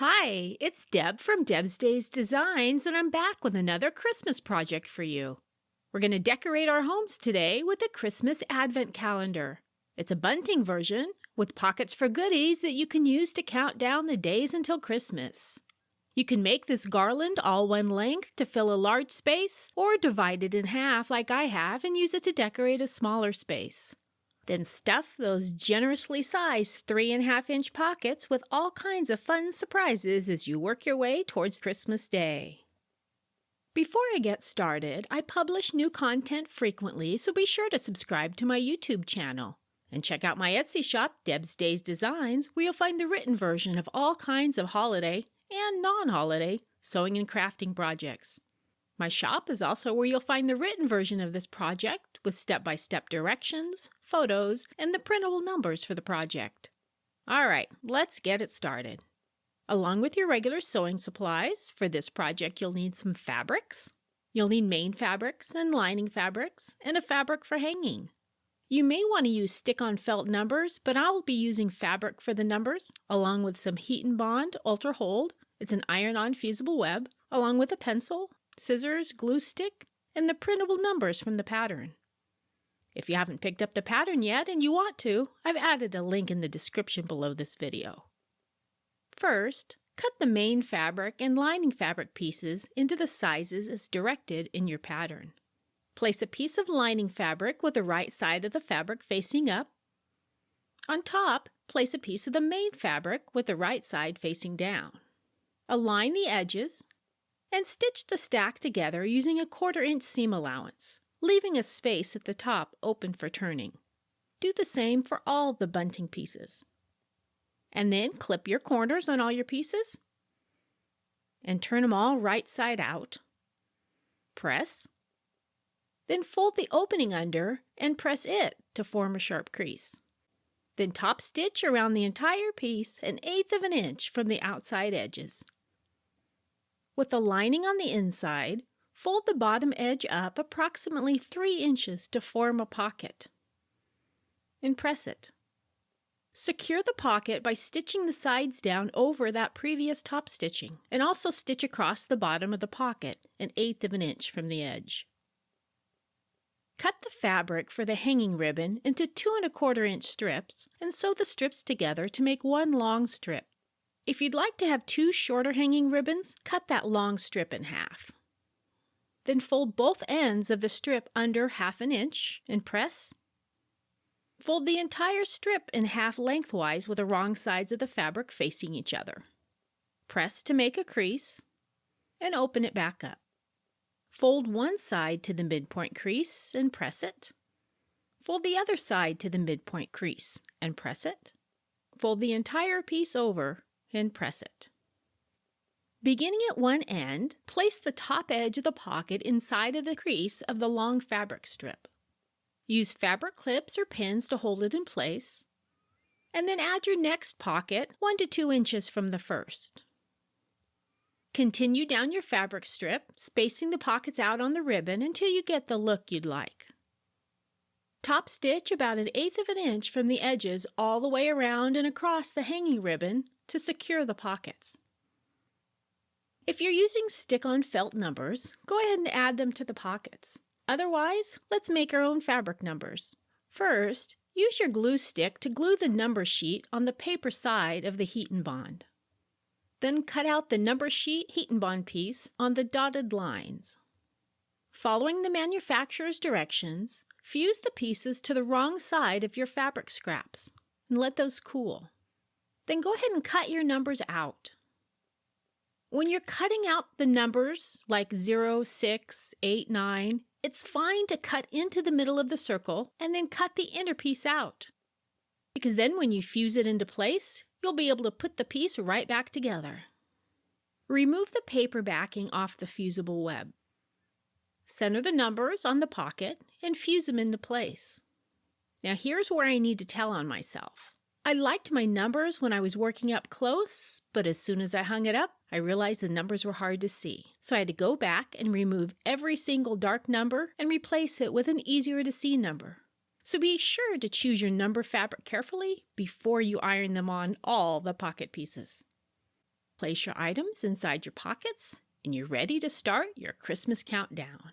Hi, it's Deb from Deb's Days Designs, and I'm back with another Christmas project for you. We're going to decorate our homes today with a Christmas Advent calendar. It's a bunting version with pockets for goodies that you can use to count down the days until Christmas. You can make this garland all one length to fill a large space, or divide it in half like I have and use it to decorate a smaller space. Then stuff those generously sized 3.5-inch pockets with all kinds of fun surprises as you work your way towards Christmas Day. Before I get started, I publish new content frequently, so be sure to subscribe to my YouTube channel. And check out my Etsy shop, Deb's Days Designs, where you'll find the written version of all kinds of holiday and non-holiday sewing and crafting projects. My shop is also where you'll find the written version of this project with step-by-step directions, photos, and the printable numbers for the project. Alright, let's get it started. Along with your regular sewing supplies, for this project you'll need some fabrics. You'll need main fabrics and lining fabrics, and a fabric for hanging. You may want to use stick-on felt numbers, but I'll be using fabric for the numbers, along with some heat and bond ultra hold. It's an iron-on fusible web, along with a pencil, scissors, glue stick, and the printable numbers from the pattern. If you haven't picked up the pattern yet and you want to, I've added a link in the description below this video. First, cut the main fabric and lining fabric pieces into the sizes as directed in your pattern. Place a piece of lining fabric with the right side of the fabric facing up. On top, place a piece of the main fabric with the right side facing down. Align the edges and stitch the stack together using a 1/4-inch seam allowance, leaving a space at the top open for turning. Do the same for all the bunting pieces. And then clip your corners on all your pieces and turn them all right side out. Press. Then fold the opening under and press it to form a sharp crease. Then top stitch around the entire piece 1/8 of an inch from the outside edges. With the lining on the inside, fold the bottom edge up approximately 3 inches to form a pocket. And press it. Secure the pocket by stitching the sides down over that previous top stitching, and also stitch across the bottom of the pocket 1/8 of an inch from the edge. Cut the fabric for the hanging ribbon into 2¼ inch strips and sew the strips together to make one long strip. If you'd like to have 2 shorter hanging ribbons, cut that long strip in half. Then fold both ends of the strip under 1/2 inch and press. Fold the entire strip in half lengthwise with the wrong sides of the fabric facing each other. Press to make a crease and open it back up. Fold one side to the midpoint crease and press it. Fold the other side to the midpoint crease and press it. Fold the entire piece over and press it. Beginning at one end, place the top edge of the pocket inside of the crease of the long fabric strip. Use fabric clips or pins to hold it in place, and then add your next pocket 1 to 2 inches from the first. Continue down your fabric strip, spacing the pockets out on the ribbon until you get the look you'd like. Top stitch about 1/8 of an inch from the edges all the way around and across the hanging ribbon to secure the pockets. If you're using stick-on felt numbers, go ahead and add them to the pockets. Otherwise, let's make our own fabric numbers. First, use your glue stick to glue the number sheet on the paper side of the heat and bond. Then cut out the number sheet heat and bond piece on the dotted lines. Following the manufacturer's directions, fuse the pieces to the wrong side of your fabric scraps and let those cool. Then go ahead and cut your numbers out. When you're cutting out the numbers like 0, 6, 8, 9, it's fine to cut into the middle of the circle and then cut the inner piece out. Because then when you fuse it into place, you'll be able to put the piece right back together. Remove the paper backing off the fusible web. Center the numbers on the pocket and fuse them into place. Now here's where I need to tell on myself. I liked my numbers when I was working up close, but as soon as I hung it up, I realized the numbers were hard to see. So I had to go back and remove every single dark number and replace it with an easier to see number. So be sure to choose your number fabric carefully before you iron them on all the pocket pieces. Place your items inside your pockets, and you're ready to start your Christmas countdown.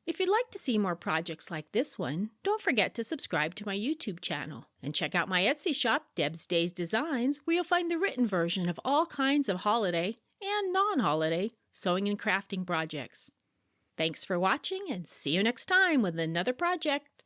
If you'd like to see more projects like this one, don't forget to subscribe to my YouTube channel and check out my Etsy shop, Deb's Days Designs, where you'll find the written version of all kinds of holiday and non-holiday sewing and crafting projects. Thanks for watching, and see you next time with another project.